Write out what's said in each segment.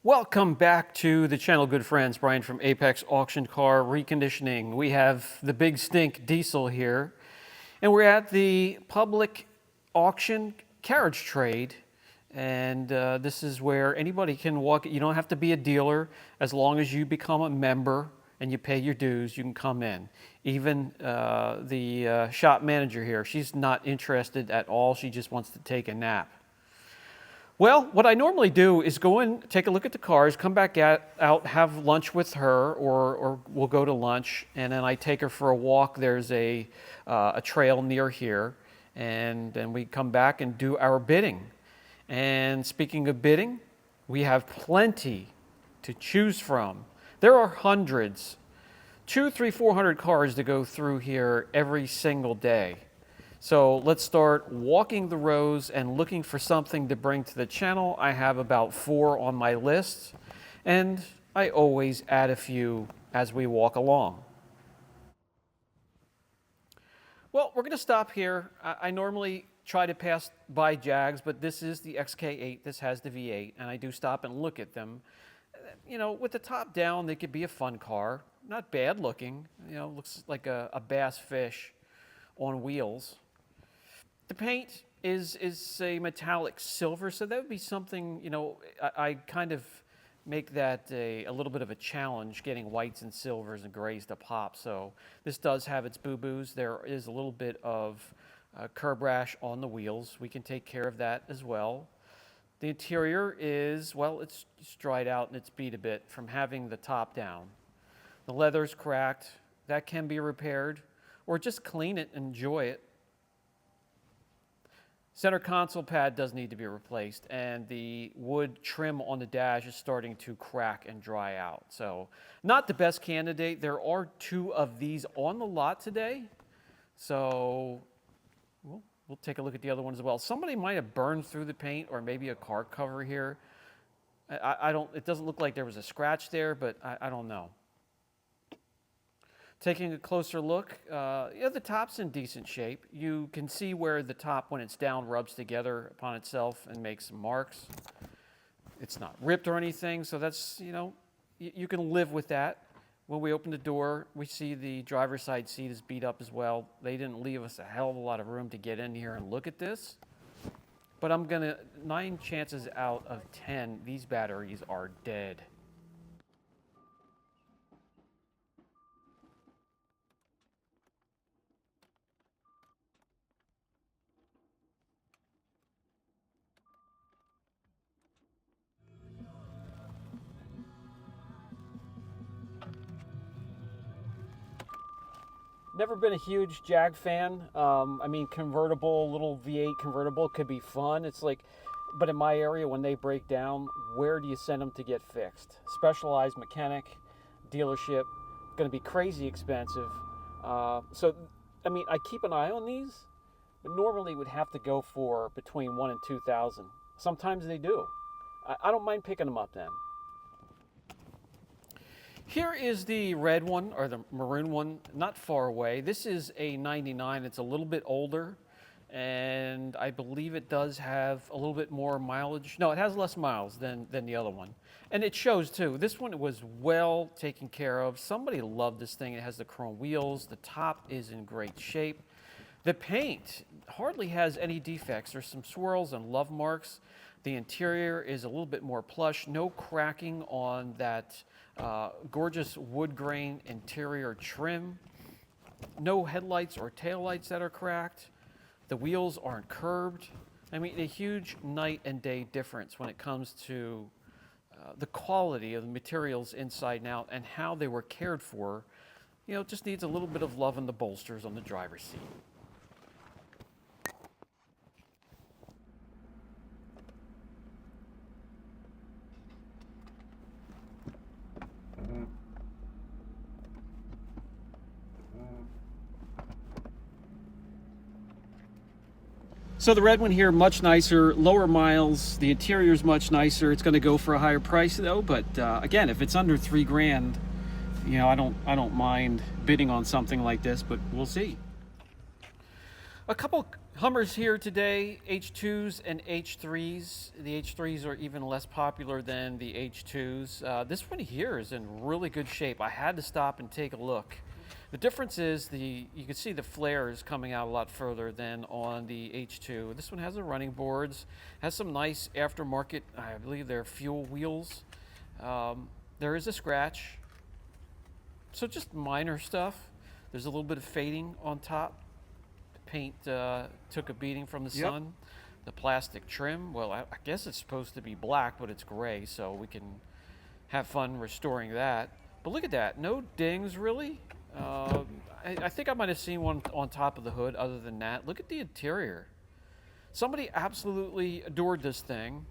Welcome back to the channel, good friends. Brian from Apex Auction Car Reconditioning. We have the Big Stink Diesel here, and we're at the public auction carriage trade. And this is where anybody can walk. You don't have to be a dealer. As long as you become a member and you pay your dues, you can come in. Even the shop manager here, she's not interested at all. She just wants to take a nap. Well, what I normally do is go in, take a look at the cars, come back out, have lunch with her, or we'll go to lunch, and then I take her for a walk. There's a trail near here, and then we come back and do our bidding. And speaking of bidding, we have plenty to choose from. There are hundreds, 200, 300, 400 cars to go through here every single day. So let's start walking the rows and looking for something to bring to the channel. I have about 4 on my list, and I always add a few as we walk along. Well, we're going to stop here. I normally try to pass by Jags, but this is the XK8. This has the V8, and I do stop and look at them. You know, with the top down, they could be a fun car. Not bad looking. You know, looks like a bass fish on wheels. The paint is a metallic silver, so that would be something, you know, I kind of make that a little bit of a challenge, getting whites and silvers and grays to pop. So this does have its boo-boos. There is a little bit of curb rash on the wheels. We can take care of that as well. The interior is, well, it's dried out and it's beat a bit from having the top down. The leather's cracked. That can be repaired, or just clean it and enjoy it. Center console pad does need to be replaced, and the wood trim on the dash is starting to crack and dry out. So not the best candidate. There are 2 of these on the lot today, so we'll take a look at the other one as well. Somebody might have burned through the paint, or maybe a car cover here. It doesn't look like there was a scratch there, but I don't know. Taking a closer look, yeah, the top's in decent shape. You can see where the top, when it's down, rubs together upon itself and makes some marks. It's not ripped or anything, so that's, you know, you can live with that. When we open the door, we see the driver's side seat is beat up as well. They didn't leave us a hell of a lot of room to get in here and look at this. But 9 chances out of 10, these batteries are dead. Never been a huge Jag fan. I mean, convertible, little V8 convertible could be fun. It's like, but in my area, when they break down, where do you send them to get fixed? Specialized mechanic, dealership, going to be crazy expensive. So, I mean, I keep an eye on these, but normally would have to go for between 1,000 and 2,000. Sometimes they do. I don't mind picking them up then. Here is the red one, or the maroon one, not far away. This is a 99. It's a little bit older, and I believe it does have a little bit more mileage. No, it has less miles than the other one. And it shows too. This one was well taken care of. Somebody loved this thing. It has the chrome wheels. The top is in great shape. The paint hardly has any defects. There's some swirls and love marks. The interior is a little bit more plush. No cracking on that gorgeous wood grain interior trim. No headlights or taillights that are cracked. The wheels aren't curved. I mean, a huge night and day difference when it comes to the quality of the materials inside and out and how they were cared for. You know, it just needs a little bit of love in the bolsters on the driver's seat. So the red one here, much nicer, lower miles. The interior is much nicer. It's going to go for a higher price though. But again, if it's under $3,000, you know, I don't mind bidding on something like this. But we'll see. A couple Hummers here today, H2s and H3s. The H3s are even less popular than the H2s. This one here is in really good shape. I had to stop and take a look. The difference is you can see the flares coming out a lot further than on the H2. This one has the running boards, has some nice aftermarket, I believe they're fuel wheels. There is a scratch, so just minor stuff. There's a little bit of fading on top. Paint took a beating from the sun. The plastic trim, well, I guess it's supposed to be black, but it's gray, so we can have fun restoring that. But look at that, no dings really. I think I might have seen one on top of the hood. Other than that, look at the interior. Somebody absolutely adored this thing.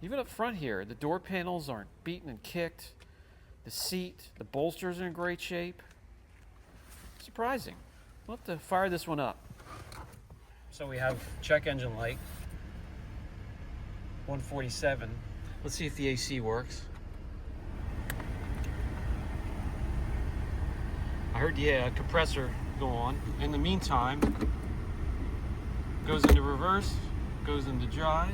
Even up front here, the door panels aren't beaten and kicked. The seat, the bolsters are in great shape. Surprising. We'll have to fire this one up. So we have check engine light, 147. Let's see if the AC works. I heard the compressor go on. In the meantime, goes into reverse, goes into drive.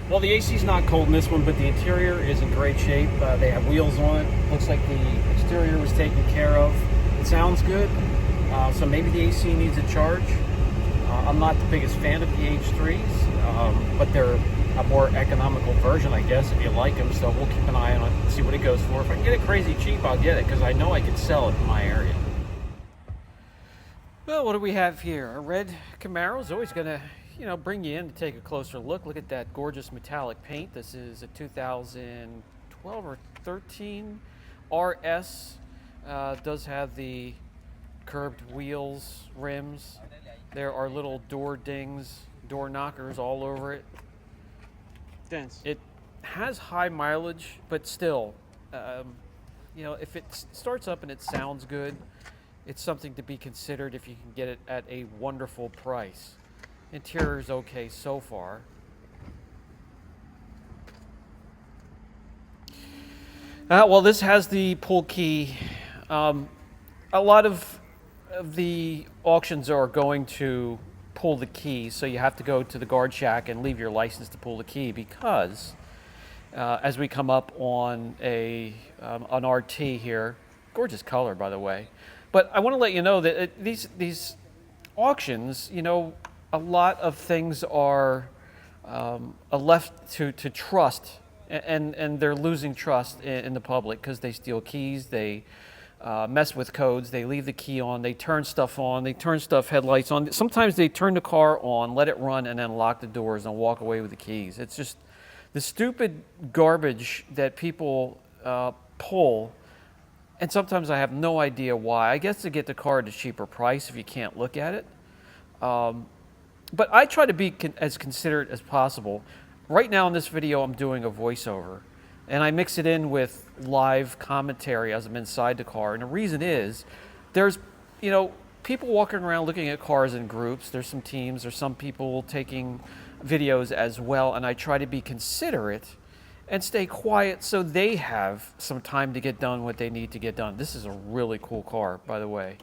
Well, the AC's not cold in this one, but the interior is in great shape. They have wheels on it. Looks like the exterior was taken care of. It sounds good, so maybe the AC needs a charge. I'm not the biggest fan of the H3s, but they're a more economical version, I guess, if you like them. So we'll keep an eye on it and see what it goes for. If I can get it crazy cheap, I'll get it, because I know I can sell it in my area. Well, what do we have here? A red Camaro is always going to bring you in to take a closer look. Look at that gorgeous metallic paint. This is a 2012 or 13 RS. Does have the curved wheels, rims. There are little door dings, door knockers all over it. Dense. It has high mileage, but still, if it starts up and it sounds good, it's something to be considered if you can get it at a wonderful price. Interior is okay so far. Well, this has the pull key. A lot of the auctions are going to pull the key, so you have to go to the guard shack and leave your license to pull the key, because as we come up on an RT here, gorgeous color, by the way. But I want to let you know that these auctions, a lot of things are left to trust, and they're losing trust in the public because they steal keys, they mess with codes, they leave the key on, they turn stuff on, they turn headlights on. Sometimes they turn the car on, let it run, and then lock the doors and walk away with the keys. It's just the stupid garbage that people pull, and sometimes I have no idea why. I guess to get the car at a cheaper price if you can't look at it. But I try to be as considerate as possible. Right now in this video, I'm doing a voiceover, and I mix it in with live commentary as I'm inside the car. And the reason is, there's, people walking around looking at cars in groups. There's some teams, there's some people taking videos as well, and I try to be considerate and stay quiet so they have some time to get done what they need to get done. This is a really cool car, by the way.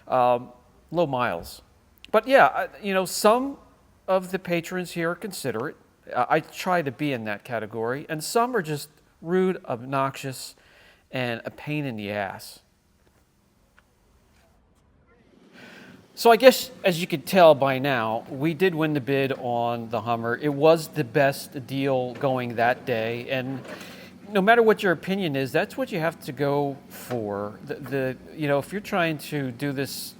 Low miles. But yeah, some of the patrons here are considerate. I try to be in that category. And some are just rude, obnoxious, and a pain in the ass. So I guess, as you could tell by now, we did win the bid on the Hummer. It was the best deal going that day. And no matter what your opinion is, that's what you have to go for. If you're trying to do this,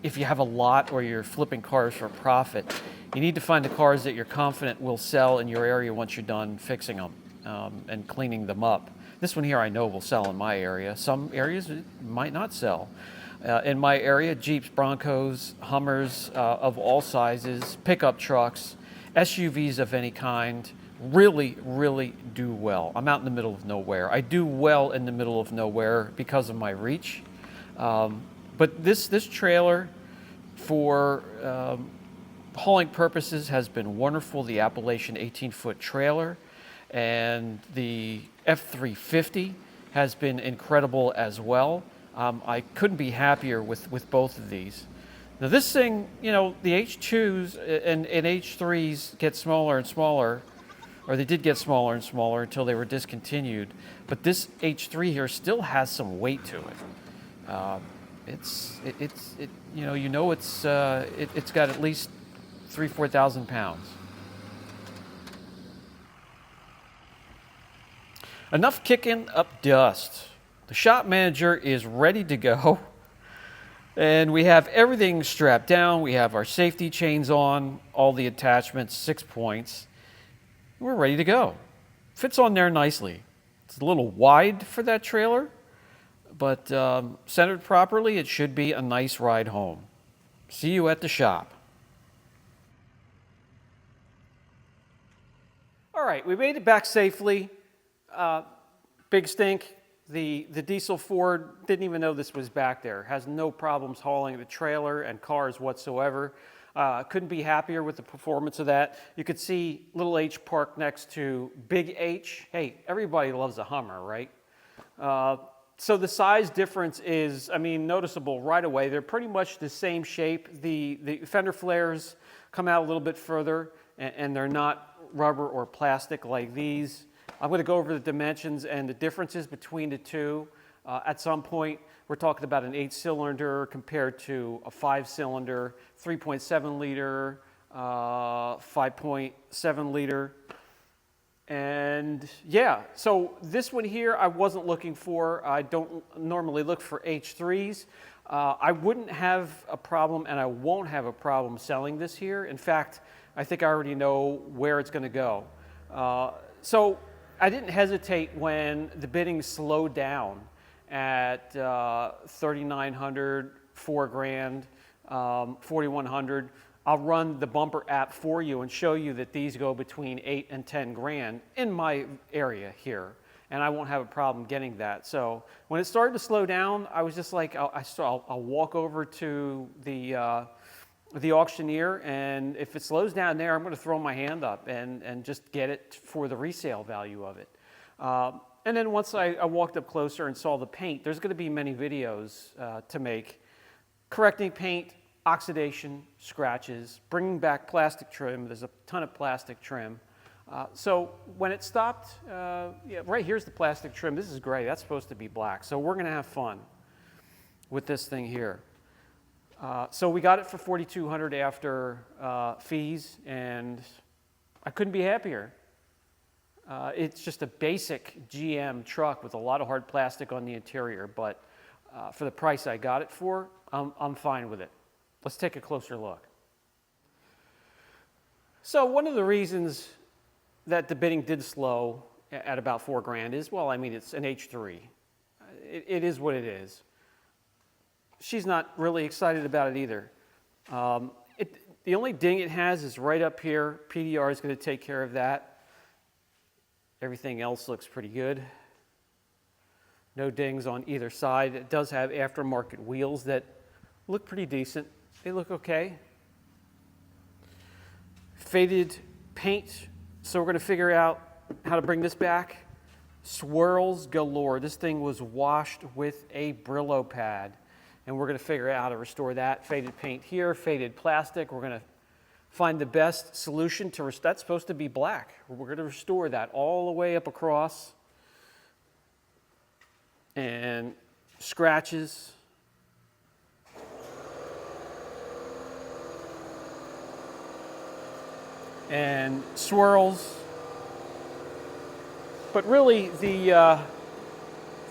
if you have a lot or you're flipping cars for profit, you need to find the cars that you're confident will sell in your area once you're done fixing them and cleaning them up. This one here I know will sell in my area. Some areas it might not sell. In my area, Jeeps, Broncos, Hummers of all sizes, pickup trucks, SUVs of any kind really, really do well. I'm out in the middle of nowhere. I do well in the middle of nowhere because of my reach. But this trailer for hauling purposes has been wonderful. The Appalachian 18-foot trailer and the F350 has been incredible as well. I couldn't be happier with both of these. Now this thing, you know, the H2s and H3s get smaller and smaller, or they did get smaller and smaller until they were discontinued. But this H3 here still has some weight to it. It's got at least 4,000 pounds. Enough kicking up dust. The shop manager is ready to go. And we have everything strapped down. We have our safety chains on, all the attachments, 6 points. We're ready to go. Fits on there nicely. It's a little wide for that trailer, but centered properly, it should be a nice ride home. See you at the shop. All right, we made it back safely. Big stink. The diesel Ford didn't even know this was back there. Has no problems hauling the trailer and cars whatsoever. Couldn't be happier with the performance of that. You could see little H parked next to big H. Hey, everybody loves a Hummer, right? So the size difference is, I mean, noticeable right away. They're pretty much the same shape. The fender flares come out a little bit further, and they're not rubber or plastic like these. I'm going to go over the dimensions and the differences between the two. At some point, we're talking about an 8-cylinder compared to a 5-cylinder, 3.7 liter, 5.7 liter. And yeah, so this one here I wasn't looking for. I don't normally look for H3s. I wouldn't have a problem, and I won't have a problem selling this here. In fact, I think I already know where it's going to go. So I didn't hesitate when the bidding slowed down at 3,900, $4,000, 4,100. I'll run the bumper app for you and show you that these go between 8 and 10 grand in my area here, and I won't have a problem getting that. So when it started to slow down, I was just like, I'll walk over to the auctioneer, and if it slows down there, I'm going to throw my hand up and just get it for the resale value of it. And then once I walked up closer and saw the paint, there's going to be many videos to make, correcting paint, oxidation, scratches, bringing back plastic trim. There's a ton of plastic trim. So when it stopped, yeah, right here's the plastic trim. This is gray. That's supposed to be black. So we're going to have fun with this thing here. So we got it for $4,200 after fees, and I couldn't be happier. It's just a basic GM truck with a lot of hard plastic on the interior, but for the price I got it for, I'm fine with it. Let's take a closer look. So one of the reasons that the bidding did slow at about $4,000 is, well, I mean, it's an H3. It is what it is. She's not really excited about it either. The only ding it has is right up here. PDR is going to take care of that. Everything else looks pretty good. No dings on either side. It does have aftermarket wheels that look pretty decent. They look okay. Faded paint. So we're going to figure out how to bring this back. Swirls galore. This thing was washed with a Brillo pad, and we're going to figure out how to restore that. Faded paint here, faded plastic. We're going to find the best solution to restore. That's supposed to be black. We're going to restore that all the way up across. And scratches. And swirls. But really, the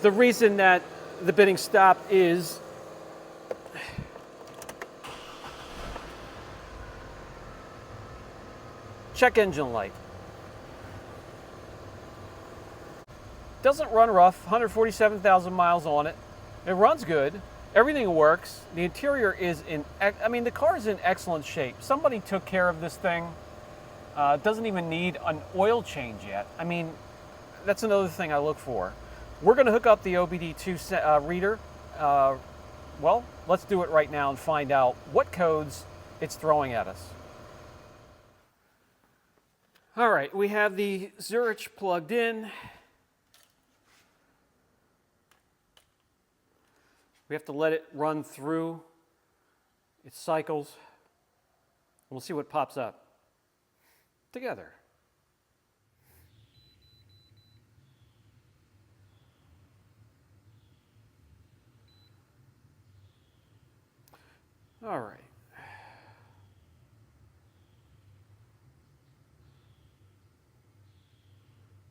reason that the bidding stopped is check engine light. Doesn't run rough, 147,000 miles on it. It runs good. Everything works. The interior is the car is in excellent shape. Somebody took care of this thing. Doesn't even need an oil change yet. I mean, that's another thing I look for. We're going to hook up the OBD2 reader Well, let's do it right now and find out what codes it's throwing at us. All right, we have the Zurich plugged in. We have to let it run through its cycles. We'll see what pops up together. All right.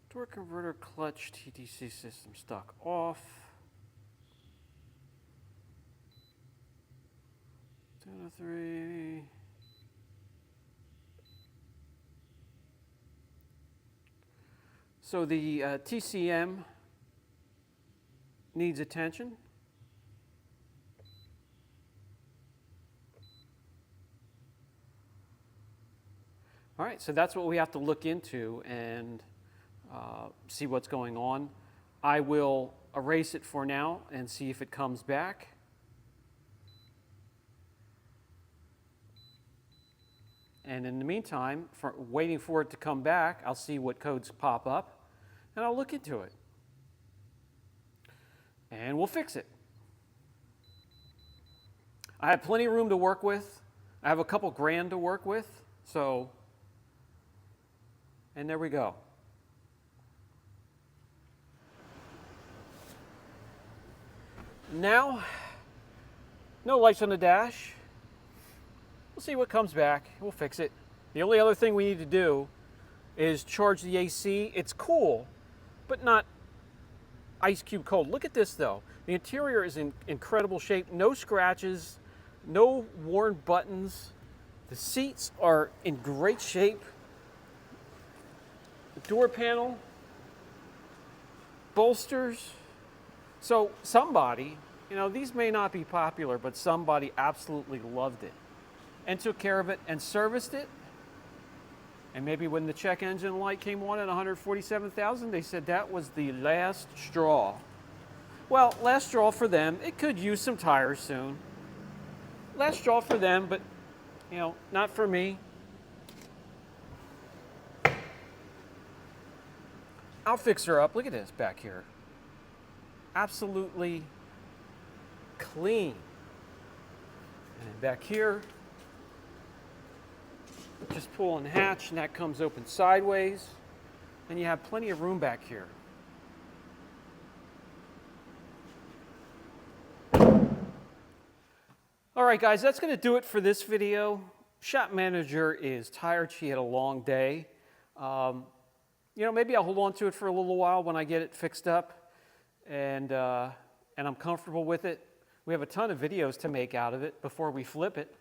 Torque converter clutch TTC system stuck off. 203. So the TCM needs attention. All right, so that's what we have to look into and see what's going on. I will erase it for now and see if it comes back. And in the meantime, waiting for it to come back, I'll see what codes pop up, and I'll look into it. And we'll fix it. I have plenty of room to work with. I have a couple grand to work with, so, and there we go. Now, no lights on the dash. We'll see what comes back. We'll fix it. The only other thing we need to do is charge the AC. It's cool, but not ice cube cold. Look at this though. The interior is in incredible shape. No scratches, no worn buttons. The seats are in great shape. The door panel, bolsters. So somebody, you know, these may not be popular, but somebody absolutely loved it and took care of it and serviced it. And maybe when the check engine light came on at 147,000, they said that was the last straw. Well, last straw for them. It could use some tires soon. Last straw for them, but you know, not for me. I'll fix her up. Look at this back here. Absolutely clean. And back here, just pull on the hatch and that comes open sideways. And you have plenty of room back here. All right, guys, that's going to do it for this video. Shop manager is tired. She had a long day. You know, maybe I'll hold on to it for a little while when I get it fixed up and I'm comfortable with it. We have a ton of videos to make out of it before we flip it.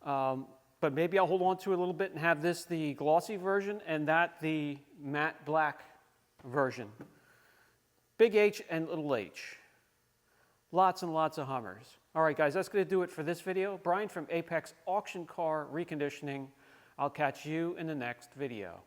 But maybe I'll hold on to it a little bit and have this the glossy version and that the matte black version. Big H and little h. Lots and lots of Hummers. All right, guys, that's going to do it for this video. Brian from Apex Auction Car Reconditioning. I'll catch you in the next video.